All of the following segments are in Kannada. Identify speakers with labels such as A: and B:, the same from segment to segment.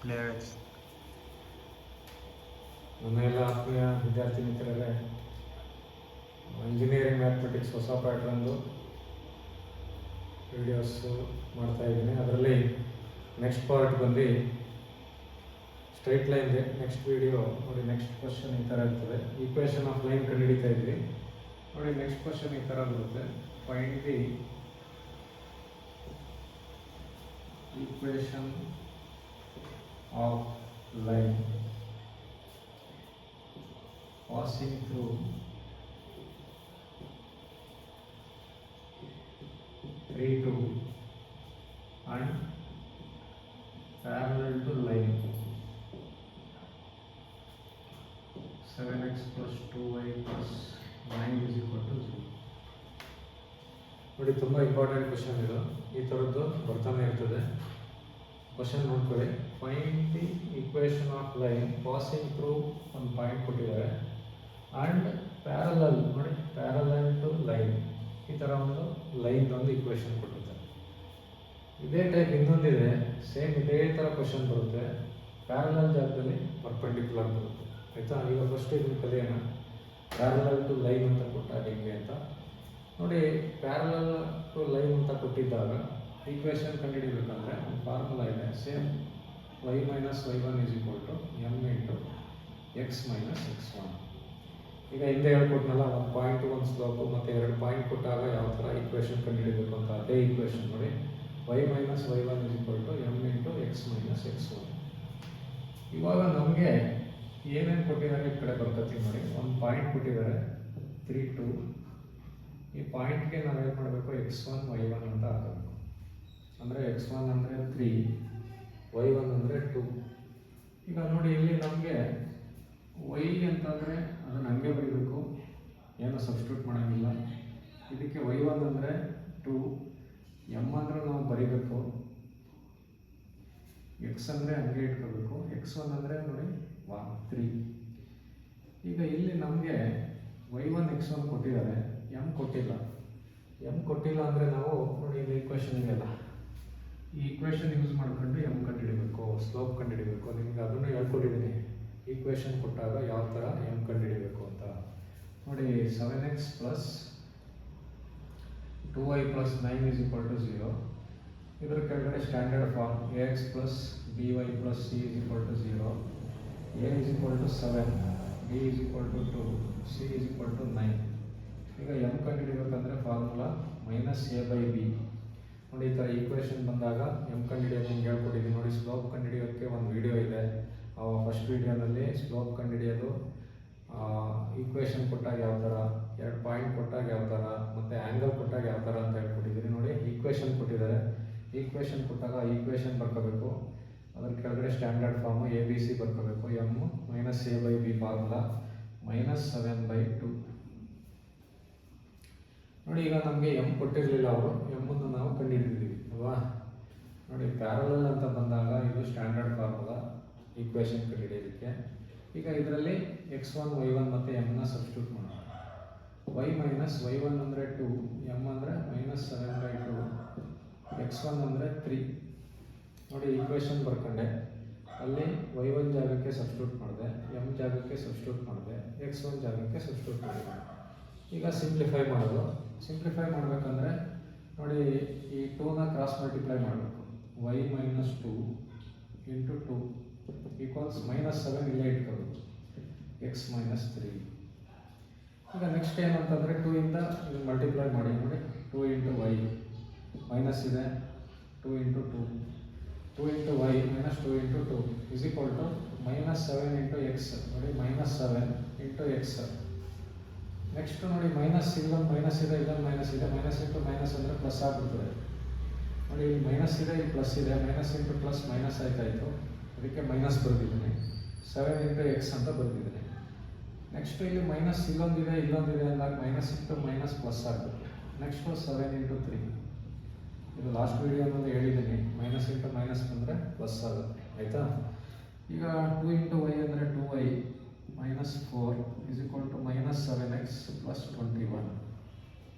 A: lyrics.
B: ನನ್ನ ಎಲ್ಲ ಆತ್ಮೀಯ ವಿದ್ಯಾರ್ಥಿ ಮಿತ್ರರೇ, ಇಂಜಿನಿಯರಿಂಗ್ ಮ್ಯಾಥಮೆಟಿಕ್ಸ್ ಹೊಸ ಪ್ಯಾಟ್ರನ್ದು ವಿಡಿಯೋಸು ಮಾಡ್ತಾಯಿದ್ದೀನಿ. ಅದರಲ್ಲಿ ನೆಕ್ಸ್ಟ್ ಪಾರ್ಟ್ ಬಂದು ಸ್ಟ್ರೈಟ್ ಲೈನ್ಗೆ ನೆಕ್ಸ್ಟ್ ವಿಡಿಯೋ ನೋಡಿ. ನೆಕ್ಸ್ಟ್ ಕ್ವಶನ್ ಈ ಥರ ಇರ್ತದೆ. ಈಕ್ವೇಷನ್ ಆಫ್ ಲೈನ್ ಕಂಡುಹಿಡಿತಾ ಇದ್ವಿ ನೋಡಿ. ನೆಕ್ಸ್ಟ್ ಕ್ವಶನ್ ಈ ಥರ ಬರುತ್ತೆ. Find the equation of line passing through 3, 2 and parallel to line 7x plus 2y plus 9 is equal to 0. ನೋಡಿ, ತುಂಬ ಇಂಪಾರ್ಟೆಂಟ್ ಕ್ವಶನ್ ಇದು. ಈ ಥರದ್ದು ಬರ್ತಾನೆ ಇರ್ತದೆ. ಕ್ವಶನ್ ನೋಡ್ಕೊಳ್ಳಿ. Find the equation of line passing through ಒಂದು ಪಾಯಿಂಟ್ ಕೊಟ್ಟಿದ್ದಾರೆ ಆ್ಯಂಡ್ ಪ್ಯಾರಲಲ್ ನೋಡಿ, ಪ್ಯಾರಲಲ್ ಟು ಲೈನ್, ಈ ಥರ ಒಂದು ಲೈನ್ ಒಂದು ಈಕ್ವೇಷನ್ ಕೊಟ್ಟಿದ್ದಾರೆ. ಇದೇ ಟೈಪ್ ಇನ್ನೊಂದಿದೆ, ಸೇಮ್ ಇದೇ ಥರ ಕ್ವಶನ್ ಬರುತ್ತೆ. ಪ್ಯಾರಲಲ್ ಜಾಗದಲ್ಲಿ ಪರ್ಪೆಂಡಿಕ್ಯುಲರ್ ಬರುತ್ತೆ. ಆಯಿತಾ? ಈಗ ಫಸ್ಟ್ ಇದನ್ನು ಕಲಿಯೋಣ. ಪ್ಯಾರಲಲ್ ಟು ಲೈನ್ ಅಂತ ಕೊಟ್ಟಾಗ ಹೆಂಗೆ ಅಂತ ನೋಡಿ. ಪ್ಯಾರಲಲ್ ಟು ಲೈನ್ ಅಂತ ಕೊಟ್ಟಿದ್ದಾಗ ಈಕ್ವೇಷನ್ ಕಂಡುಹಿಡಿಬೇಕಂದ್ರೆ ಒಂದು ಫಾರ್ಮುಲಾ ಇದೆ. Same y minus y1 is equal to m into x minus x1. ಈಗ ಹಿಂದೆ ಹೇಳ್ಕೊಟ್ನಲ್ಲ, ಒಂದು ಪಾಯಿಂಟ್ ಒಂದು ಸ್ಲೋಪು ಮತ್ತು 2 ಪಾಯಿಂಟ್ ಕೊಟ್ಟಾಗ ಯಾವ ಥರ ಈಕ್ವೇಷನ್ ಕಂಡುಹಿಡಿಬೇಕು ಅಂತ, ಅದೇ ಈಕ್ವೇಷನ್ ನೋಡಿ. y minus y1 is equal to m into x minus x1. ಇವಾಗ ನಮಗೆ ಏನೇನು ಕೊಟ್ಟಿದ್ದಾರೆ ಈ ಕಡೆ ಬರ್ಕೊತೀವಿ ನೋಡಿ. ಒಂದು ಪಾಯಿಂಟ್ ಕೊಟ್ಟಿದ್ದಾರೆ 3, 2. ಈ ಪಾಯಿಂಟ್ಗೆ ನಾವು ಏನು ಮಾಡಬೇಕು, x1 y1 ಅಂತ ಹಾಕಬೇಕು. ಅಂದರೆ x1 ಅಂದರೆ 3, y1 ಅಂದರೆ 2. ಈಗ ನೋಡಿ, ಇಲ್ಲಿ ನಮಗೆ y ಅಂತಂದರೆ ಅದನ್ನು ಹಂಗೆ ಬರೀಬೇಕು, ಏನೋ ಸಬ್ಸ್ಟಿಟ್ಯೂಟ್ ಮಾಡೋಂಗಿಲ್ಲ. ಇದಕ್ಕೆ y1 ಅಂದರೆ 2, m ಅಂದರೆ ನಾವು ಬರೀಬೇಕು, x ಅಂದರೆ ಹಂಗೆ ಇಟ್ಕೋಬೇಕು, x1 ಅಂದರೆ ನೋಡಿ 3. ಈಗ ಇಲ್ಲಿ ನಮಗೆ y1 x1 ಕೊಟ್ಟಿದ್ದಾರೆ, m ಕೊಟ್ಟಿಲ್ಲ. m ಕೊಟ್ಟಿಲ್ಲ ಅಂದರೆ ನಾವು ನೋಡಿ, ಇದು ಈಕ್ವೇಷನ್ ಇದೆಯಲ್ಲ, ಈ ಈಕ್ವೇಷನ್ ಯೂಸ್ ಮಾಡ್ಕೊಂಡು m ಕಂಡುಹಿಡಿಬೇಕು, ಸ್ಲೋಪ್ ಕಂಡುಹಿಡಿಬೇಕು. ನಿಮಗೆ ಅದನ್ನು ಹೇಳ್ಕೊಟ್ಟಿದ್ದೀನಿ. ಈಕ್ವೇಷನ್ ಕೊಟ್ಟಾಗ ಯಾವ ಥರ m ಕಂಡುಹಿಡಿಬೇಕು ಅಂತ ನೋಡಿ. 7x plus 2y plus 9 is equal to 0. ಇದರ ಕೆಳಗಡೆ standard form ax plus by plus c is equal to 0. a is equal to 7, b is equal to 2, c is equal to 9. ಈಗ m ಕಂಡುಹಿಡಿಬೇಕಂದ್ರೆ formula minus a by b ನೋಡಿ. ಈ ಥರ ಈಕ್ವೇಷನ್ ಬಂದಾಗ m ಕಂಡುಹಿಡಿಯೋದು ನಿಮ್ಗೆ ಹೇಳ್ಕೊಟ್ಟಿದ್ದೀನಿ ನೋಡಿ. ಸ್ಲೋಪ್ ಕಂಡುಹಿಡಿಯೋಕ್ಕೆ ಒಂದು ವಿಡಿಯೋ ಇದೆ. ಫಸ್ಟ್ ವಿಡಿಯೋನಲ್ಲಿ ಸ್ಲೋಪ್ ಕಂಡುಹಿಡಿಯೋದು, ಈಕ್ವೇಷನ್ ಕೊಟ್ಟಾಗ ಯಾವ ಥರ, 2 ಪಾಯಿಂಟ್ ಕೊಟ್ಟಾಗ ಯಾವ ಥರ, ಮತ್ತು ಆ್ಯಂಗಲ್ ಕೊಟ್ಟಾಗ ಯಾವ ಥರ ಅಂತ ಹೇಳ್ಕೊಟ್ಟಿದ್ದೀನಿ ನೋಡಿ. ಈಕ್ವೇಷನ್ ಕೊಟ್ಟಿದ್ದಾರೆ. ಈಕ್ವೇಷನ್ ಕೊಟ್ಟಾಗ ಈಕ್ವೇಷನ್ ಬರ್ಕೋಬೇಕು, ಅದ್ರ ಕೆಳಗಡೆ standard form A B C ಬರ್ಕೋಬೇಕು. m minus a by b formula minus 7/2 ನೋಡಿ. ಈಗ ನಮಗೆ m ಕೊಟ್ಟಿರಲಿಲ್ಲ, ಅವರು m ನಾವು ಕಂಡುಹಿಡಿದಿದ್ದೀವಿ ಅಲ್ವಾ ನೋಡಿ. ಪ್ಯಾರಲಲ್ ಅಂತ ಬಂದಾಗ ಇದು ಸ್ಟ್ಯಾಂಡರ್ಡ್ ಫಾರ್ಮುಲಾ ಈಕ್ವೇಷನ್ ಕಂಡುಹಿಡಿಯೋದಕ್ಕೆ. ಈಗ ಇದರಲ್ಲಿ x1 y1 ಮತ್ತು mನ ಸಬ್ಸ್ಟಿಟ್ಯೂಟ್ ಮಾಡೋಣ. y ಮೈನಸ್ y1 ಅಂದರೆ 2, m ಅಂದರೆ ಮೈನಸ್ 7/2, x1 ಅಂದರೆ 3 ನೋಡಿ. ಈಕ್ವೇಷನ್ ಬರ್ಕೊಂಡೆ, ಅಲ್ಲಿ y1 ಜಾಗಕ್ಕೆ ಸಬ್ಸ್ಟಿಟ್ಯೂಟ್ ಮಾಡಿದೆ, m ಜಾಗಕ್ಕೆ ಸಬ್ಸ್ಟಿಟ್ಯೂಟ್ ಮಾಡಿದೆ, x1 ಜಾಗಕ್ಕೆ ಸಬ್ಸ್ಟಿಟ್ಯೂಟ್ ಮಾಡಿದೆ. ಈಗ ಸಿಂಪ್ಲಿಫೈ ಮಾಡೋದು. ಸಿಂಪ್ಲಿಫೈ ಮಾಡಬೇಕಂದ್ರೆ ನೋಡಿ, ಈ 2ನ ಕ್ರಾಸ್ ಮಲ್ಟಿಪ್ಲೈ ಮಾಡಬೇಕು. y minus 2 into 2 equals minus 7 ಇಲ್ಲೇ ಇಟ್ಕೋಬೇಕು, x ಮೈನಸ್ 3. ಈಗ ನೆಕ್ಸ್ಟ್ ಏನಂತಂದರೆ 2 ಇಂದ ಇದು ಮಲ್ಟಿಪ್ಲೈ ಮಾಡಿ ನೋಡಿ. 2 ಇಂಟು y ಮೈನಸ್ ಇದೆ, 2 into 2, 2 into y minus 2 into 2 is equal to minus 7 into X ನೋಡಿ. Minus 7 into X. ನೆಕ್ಸ್ಟ್ ನೋಡಿ, ಮೈನಸ್ ಇಲ್ಲೊಂದು ಮೈನಸ್ ಇದೆ, ಇಲ್ಲೊಂದು ಮೈನಸ್ ಇದೆ. ಮೈನಸ್ ಇಂಟು ಮೈನಸ್ ಅಂದರೆ ಪ್ಲಸ್ ಆಗ್ಬಿಡ್ತದೆ ನೋಡಿ. ಇಲ್ಲಿ ಮೈನಸ್ ಇದೆ, ಇಲ್ಲಿ ಪ್ಲಸ್ ಇದೆ. ಮೈನಸ್ ಇಂಟು ಪ್ಲಸ್ ಮೈನಸ್ ಆಯ್ತಾಯಿತು, ಅದಕ್ಕೆ ಮೈನಸ್ ಬರೆದಿದ್ದೀನಿ. 7 ಇಂಟು ಎಕ್ಸ್ ಅಂತ ಬರೆದಿದ್ದೀನಿ. ನೆಕ್ಸ್ಟ್ ಇಲ್ಲಿ ಮೈನಸ್ ಇಲ್ಲೊಂದಿದೆ, ಇಲ್ಲೊಂದಿದೆ ಅಂದಾಗ ಮೈನಸ್ ಇಂಟು ಮೈನಸ್ ಪ್ಲಸ್ ಆಗಬೇಕು. Next 7 into 3. ಇದು ಲಾಸ್ಟ್ ವೀಡಿಯೋನಲ್ಲಿ ಹೇಳಿದ್ದೀನಿ, ಮೈನಸ್ ಇಂಟು ಮೈನಸ್ ಬಂದರೆ ಪ್ಲಸ್ ಆಗುತ್ತೆ. ಆಯಿತಾ? ಈಗ 2 ಇಂಟು ವೈ ಅಂದರೆ 2y minus 4 is equal to minus 7x plus 21.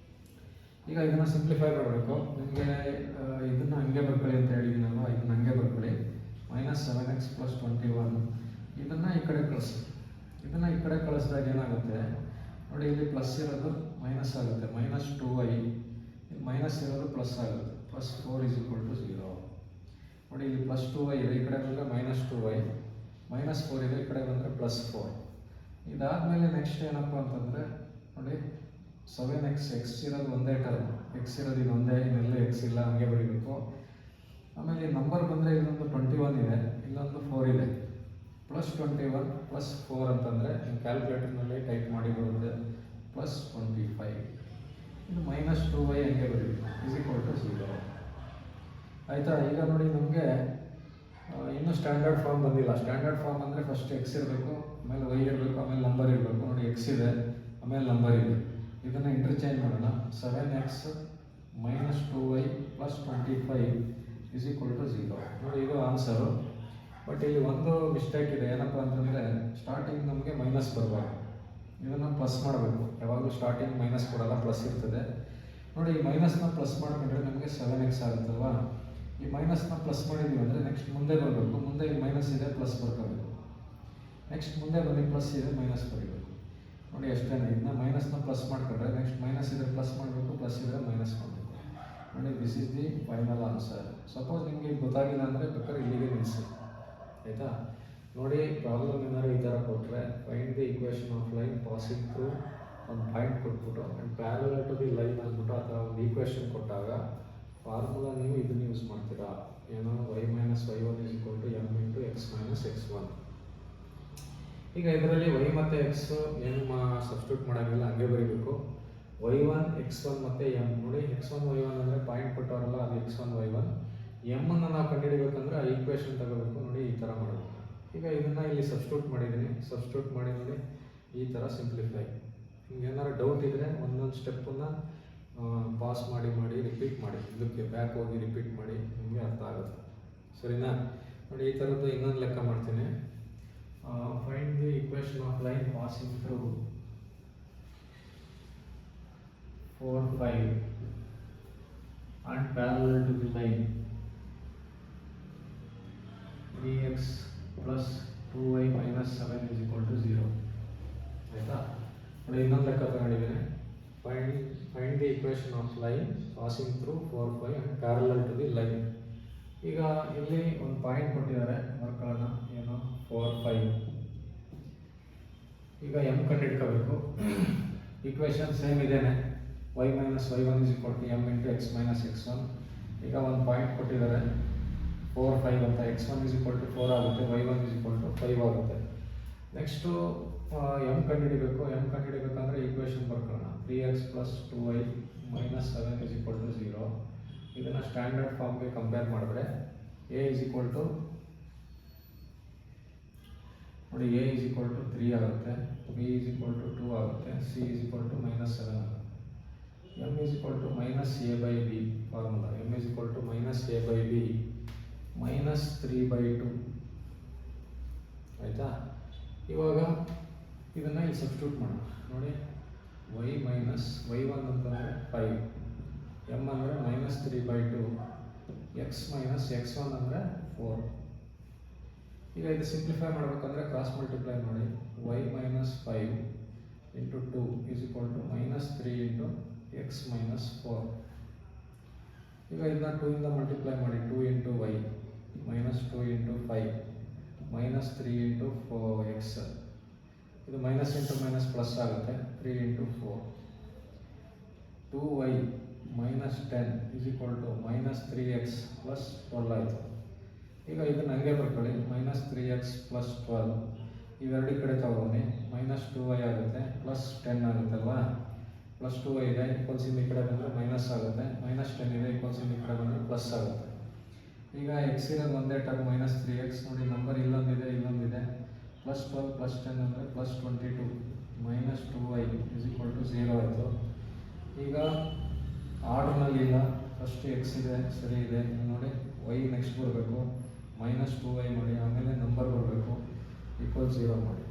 B: ಈಗ ಇದನ್ನು ಸಿಂಪ್ಲಿಫೈ ಮಾಡಬೇಕು. ನಿಮಗೆ ಇದನ್ನು ಹಂಗೆ ಬರ್ಕೊಳ್ಳಿ ಅಂತ ಹೇಳಿದ್ದೀನಲ್ವ, ಇದನ್ನು ಹಂಗೆ ಬರ್ಕೊಳ್ಳಿ. ಮೈನಸ್ 7x ಪ್ಲಸ್ ಈ ಕಡೆ ಕಳಿಸಿದಾಗ ಏನಾಗುತ್ತೆ ನೋಡಿ, ಇಲ್ಲಿ ಪ್ಲಸ್ ಇರೋದು ಮೈನಸ್ ಆಗುತ್ತೆ, -2y, ಇಲ್ಲಿ ಮೈನಸ್ ಇರೋದು ಪ್ಲಸ್ ಆಗುತ್ತೆ, +4 = 0. ನೋಡಿ ಇಲ್ಲಿ +2y ಇದೆ, ಈ ಕಡೆ ಬಂದರೆ -2y, -4 ಇದೆ, ಈ ಕಡೆ ಬಂದರೆ +4. ಇದಾದಮೇಲೆ ನೆಕ್ಸ್ಟ್ ಏನಪ್ಪ ಅಂತಂದರೆ ನೋಡಿ 7x, ಎಕ್ಸ್ ಇರೋದು ಒಂದೇ ಟರ್ಮ್, ಎಕ್ಸ್ ಇರೋದು ಇದೊಂದೇ, ಇನ್ನೆಲ್ಲ ಎಕ್ಸ್ ಇಲ್ಲ, ಹಂಗೆ ಬರೀಬೇಕು. ಆಮೇಲೆ ಈ ನಂಬರ್ ಬಂದರೆ ಇಲ್ಲೊಂದು 21 ಇದೆ, ಇಲ್ಲೊಂದು 4 ಇದೆ, +21 +4 ಅಂತಂದರೆ ನಿಮ್ಮ ಕ್ಯಾಲ್ಕುಲೇಟರ್ನಲ್ಲಿ ಟೈಪ್ ಮಾಡಿ ಬರುತ್ತೆ +25. ಇದು -2y ಹಂಗೆ ಬರೀಬೇಕು =0. ಆಯಿತಾ? ಈಗ ನೋಡಿ ನಮಗೆ ಇನ್ನೂ ಸ್ಟ್ಯಾಂಡರ್ಡ್ ಫಾರ್ಮ್ ಬಂದಿಲ್ಲ. ಸ್ಟ್ಯಾಂಡರ್ಡ್ ಫಾರ್ಮ್ ಅಂದರೆ ಫಸ್ಟ್ ಎಕ್ಸ್ ಇರಬೇಕು, ಆಮೇಲೆ ವೈ ಇರಬೇಕು, ಆಮೇಲೆ ನಂಬರ್ ಇರಬೇಕು. ನೋಡಿ ಎಕ್ಸ್ ಇದೆ, ಆಮೇಲೆ ನಂಬರ್ ಇದೆ. ಇದನ್ನು ಇಂಟರ್ಚೇಂಜ್ ಮಾಡೋಣ. 7x - 2y + 25 = 0. ನೋಡಿ ಇದು ಆನ್ಸರು. ಬಟ್ ಇಲ್ಲಿ ಒಂದು ಮಿಸ್ಟೇಕ್ ಇದೆ. ಏನಪ್ಪ ಅಂತಂದರೆ ಸ್ಟಾರ್ಟಿಂಗ್ ನಮಗೆ ಮೈನಸ್ ಬರಬಾರ್ದು, ಇದನ್ನು ಪ್ಲಸ್ ಮಾಡಬೇಕು. ಯಾವಾಗಲೂ ಸ್ಟಾರ್ಟಿಂಗ್ ಮೈನಸ್ ಕೊಡಲ್ಲ, ಪ್ಲಸ್ ಇರ್ತದೆ. ನೋಡಿ ಈ ಮೈನಸ್ನ ಪ್ಲಸ್ ಮಾಡ್ಕೊಂಡ್ರೆ ನಮಗೆ 7x ಆಗುತ್ತಲ್ವಾ. ಈ ಮೈನಸ್ನ ಪ್ಲಸ್ ಮಾಡಿದ್ದೀವಿ ಅಂದರೆ ನೆಕ್ಸ್ಟ್ ಮುಂದೆ ಬರಬೇಕು. ಮುಂದೆ ಈ ಮೈನಸ್ ಇದೆ, ಪ್ಲಸ್ ಬರ್ಕೋಬೇಕು. ನೆಕ್ಸ್ಟ್ ಮುಂದೆ ಬನ್ನಿ, ಪ್ಲಸ್ ಇದೆ, ಮೈನಸ್ ಬರೀಬೇಕು. ನೋಡಿ ಅಷ್ಟೇ. ಇದನ್ನ ಮೈನಸ್ನ ಪ್ಲಸ್ ಮಾಡ್ಕೊಂಡ್ರೆ ನೆಕ್ಸ್ಟ್ ಮೈನಸ್ ಇದ್ರೆ ಪ್ಲಸ್ ಮಾಡಬೇಕು, ಪ್ಲಸ್ ಇದ್ರೆ ಮೈನಸ್ ಮಾಡಬೇಕು. ನೋಡಿ this is the final answer. Suppose ನಿಮಗೆ ಗೊತ್ತಾಗಿಲ್ಲ ಅಂದರೆ ಬೇಕಾದ್ರೆ ಇಲ್ಲಿಗೆ ನಿಲ್ಲಿಸಿ, ಆಯಿತಾ? ನೋಡಿ ಪ್ರಾಬ್ಲಮ್ ಏನಾದ್ರು ಈ ಥರ ಕೊಟ್ಟರೆ find the equation of line passing through ಒಂದು ಪಾಯಿಂಟ್ ಕೊಟ್ಬಿಟ್ಟು and parallel to the line ಅಂದ್ಬಿಟ್ಟು ಆ ಥರ ಒಂದು ಈಕ್ವೇಷನ್ ಕೊಟ್ಟಾಗ ಫಾರ್ಮುಲಾ ನೀವು ಇದನ್ನು ಯೂಸ್ ಮಾಡ್ತೀರಾ. ಏನೋ y - y1 = m × x - x1. ಈಗ ಇದರಲ್ಲಿ y ಮತ್ತು x ಏನು ಸಬ್ಸ್ಟಿಟ್ಯೂಟ್ ಮಾಡೋಂಗಿಲ್ಲ, ಹಂಗೆ ಬರೀಬೇಕು. y1 x1 ಮತ್ತು m. ನೋಡಿ x1 y1 ಅಂದರೆ ಪಾಯಿಂಟ್ ಕೊಟ್ಟವರಲ್ಲ, ಅದು x1 y1. ಎಮ್ಮನ್ನು ನಾವು ಕಂಡುಹಿಡಿಬೇಕಂದ್ರೆ ಆ ಈಕ್ವೇಷನ್ ತಗೋಬೇಕು. ನೋಡಿ ಈ ಥರ ಮಾಡಬೇಕು. ಈಗ ಇದನ್ನು ಇಲ್ಲಿ ಸಬ್ಸ್ಟಿಟ್ಯೂಟ್ ಮಾಡಿದ್ದೀನಿ. ಸಬ್ಸ್ಟಿಟ್ಯೂಟ್ ಮಾಡಿ ನೋಡಿ ಈ ಥರ ಸಿಂಪ್ಲಿಫೈ. ನಿಮ್ಗೆ ಏನಾದ್ರು ಡೌಟ್ ಇದ್ದರೆ ಒಂದೊಂದು ಸ್ಟೆಪ್ಪನ್ನು ಪಾಸ್ ಮಾಡಿ ರಿಪೀಟ್ ಮಾಡಿ, ಇದಕ್ಕೆ ಬ್ಯಾಕ್ ಹೋಗಿ ರಿಪೀಟ್ ಮಾಡಿ, ನಿಮಗೆ ಅರ್ಥ ಆಗುತ್ತೆ. ಸರಿನಾ? ನೋಡಿ ಈ ಥರದ್ದು ಇನ್ನೊಂದು ಲೆಕ್ಕ ಮಾಡ್ತೀನಿ. Find the equation of line passing through 4, 5 and parallel to the line 3x + 2y - 7 = 0. ಆಯಿತಾ? ನೋಡಿ ಇನ್ನೊಂದು ಲೆಕ್ಕ ತಗೊಂಡಿದ್ದೀನಿ. Find the equation of line passing through 4, 5 and parallel to the line. ಈಗ ಇಲ್ಲಿ ಒಂದು ಪಾಯಿಂಟ್ ಕೊಟ್ಟಿದ್ದಾರೆ, ಬರ್ಕೊಳ್ಳೋಣ. ಏನು 4, 5. ಈಗ m ಕಂಡು ಹಿಡ್ಕೋಬೇಕು. ಈಕ್ವೇಷನ್ ಸೇಮ್ ಇದೇನೆ, y - y1 = m × x - x1. ಈಗ ಒಂದು ಪಾಯಿಂಟ್ ಕೊಟ್ಟಿದ್ದಾರೆ 4, 5 ಅಂತ. x1 = 4 ಆಗುತ್ತೆ, y1 = 5 ಆಗುತ್ತೆ. ನೆಕ್ಸ್ಟು m ಕಂಡುಹಿಡಿಬೇಕು. m ಕಂಡುಹಿಡಿಬೇಕಂದ್ರೆ ಈಕ್ವೇಷನ್ ಬರ್ಕೊಳ್ಳೋಣ. 3x + 2y - 7 = 0. ಇದನ್ನು ಸ್ಟ್ಯಾಂಡರ್ಡ್ ಫಾರ್ಮ್ಗೆ ಕಂಪೇರ್ ಮಾಡಿದ್ರೆ a ನೋಡಿ a = 3 ಆಗುತ್ತೆ, b = 2 ಆಗುತ್ತೆ, c = -7 ಆಗುತ್ತೆ. m = -a/b formula. m = -a/b -3/2. ಆಯಿತಾ? ಇವಾಗ ಇದನ್ನು ಇಲ್ಲಿ ಸಬ್ಸ್ಟಿಟ್ಯೂಟ್ ಮಾಡೋಣ. ನೋಡಿ y - y1 ಅಂತಂದರೆ 5, m ಅಂದರೆ -3/2, x - x1 ಅಂದರೆ 4. ಈಗ ಇದು ಸಿಂಪ್ಲಿಫೈ ಮಾಡಬೇಕಂದ್ರೆ ಕ್ರಾಸ್ ಮಲ್ಟಿಪ್ಲೈ ಮಾಡಿ. y - 5 × 2 = -3 × x - 4. ಈಗ ಇದನ್ನ 2 ಇಂದ ಮಲ್ಟಿಪ್ಲೈ ಮಾಡಿ. 2 × y -2 × 5 -3 × 4x. ಇದು ಮೈನಸ್ ಇಂಟು ಮೈನಸ್ ಪ್ಲಸ್ ಆಗುತ್ತೆ. 3 × 4 2y - 10 = -3x + 12 ಆಯಿತು. ಈಗ ಇದನ್ನು ಹಂಗೆ ಬರ್ಕೊಳ್ಳಿ. -3x + 12 ಇವೆರಡು ಕಡೆ ತಗೊಂಡು -2y ಆಗುತ್ತೆ, +10 ಆಗುತ್ತಲ್ವಾ. +2y ಇದೆ, ಈಕ್ವಲ್ಸ್ ಈ ಕಡೆ ಬಂದರೆ ಮೈನಸ್ ಆಗುತ್ತೆ, -10 ಇದೆ, ಈಕ್ವಲ್ಸ್ ಈ ಕಡೆ ಬಂದರೆ ಪ್ಲಸ್ ಆಗುತ್ತೆ. ಈಗ ಎಕ್ಸ್ ಇರೋದು ಒಂದೇ ಟರ್ಮ್ -3x. ನೋಡಿ ನಂಬರ್ ಇಲ್ಲೊಂದಿದೆ, ಇಲ್ಲೊಂದಿದೆ. +12 + 10 ಅಂದರೆ +22 -2y = 0 ಆಯಿತು. ಈಗ ಆರ್ಡ್ರ್ನಲ್ಲಿ ಇಲ್ಲ, ಫಸ್ಟ್ ಎಕ್ಸ್ ಇದೆ, ಸರಿ ಇದೆ. ನೋಡಿ y ನೆಕ್ಸ್ಟ್ ಬರಬೇಕು, -2y ಮಾಡಿ, ಆಮೇಲೆ ನಂಬರ್ ಬರಬೇಕು, =0 ಮಾಡಿ.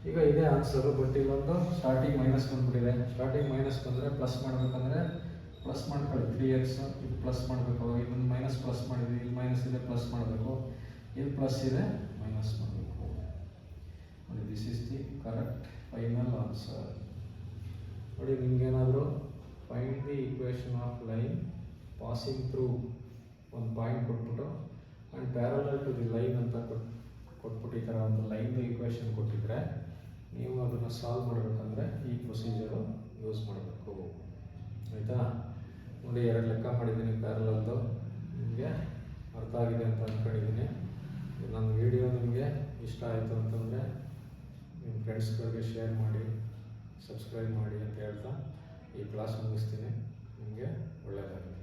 B: ಈಗ ಇದೇ ಆನ್ಸರು. ಬಟ್ ಇಲ್ಲೊಂದು ಸ್ಟಾರ್ಟಿಂಗ್ ಮೈನಸ್ ಬಂದ್ಬಿಟ್ಟಿದೆ. ಸ್ಟಾರ್ಟಿಂಗ್ ಮೈನಸ್ ಬಂದರೆ ಪ್ಲಸ್ ಮಾಡಬೇಕಂದ್ರೆ ಪ್ಲಸ್ ಮಾಡ್ಕೊಳ್ಳಿ. 3x ಇದು ಪ್ಲಸ್ ಮಾಡಬೇಕು, ಇದನ್ನು ಮೈನಸ್ ಪ್ಲಸ್ ಮಾಡಿದ್ವಿ, ಇಲ್ಲಿ ಮೈನಸ್ ಇದೆ ಪ್ಲಸ್ ಮಾಡಬೇಕು, ಇಲ್ಲಿ ಪ್ಲಸ್ ಇದೆ ಮೈನಸ್ ಮಾಡಬೇಕು. ನೋಡಿ this is the correct final answer. ನೋಡಿ, ನಿಮಗೇನಾದರೂ find the equation of line passing through ಒಂದು ಪಾಯಿಂಟ್ ಕೊಟ್ಬಿಟ್ಟು and parallel to the line ಅಂತ ಕೊಟ್ಬಿಟ್ಟು ಈ ಥರ ಒಂದು ಲೈನ್ ಈಕ್ವೇಷನ್ ಕೊಟ್ಟಿದ್ರೆ ನೀವು ಅದನ್ನು ಸಾಲ್ವ್ ಮಾಡಬೇಕಂದ್ರೆ ಈ ಪ್ರೊಸೀಜರು ಯೂಸ್ ಮಾಡಬೇಕು. ಆಯಿತಾ? ನೋಡಿ, 2 ಲೆಕ್ಕ ಮಾಡಿದ್ದೀನಿ ಪ್ಯಾರಲಲ್ದು. ನಿಮಗೆ ಅರ್ಥ ಆಗಿದೆ ಅಂತ ಅಂದ್ಕೊಂಡಿದ್ದೀನಿ. ನನ್ನ ವಿಡಿಯೋ ನಿಮಗೆ ಇಷ್ಟ ಆಯಿತು ಅಂತಂದರೆ ನಿಮ್ಮ ಫ್ರೆಂಡ್ಸ್ಗಳಿಗೆ ಶೇರ್ ಮಾಡಿ, ಸಬ್ಸ್ಕ್ರೈಬ್ ಮಾಡಿ ಅಂತ ಹೇಳ್ತಾ ಈ ಕ್ಲಾಸ್ ಮುಗಿಸ್ತೀನಿ. ನಿಮಗೆ ಒಳ್ಳೆಯದಾಗಲಿ.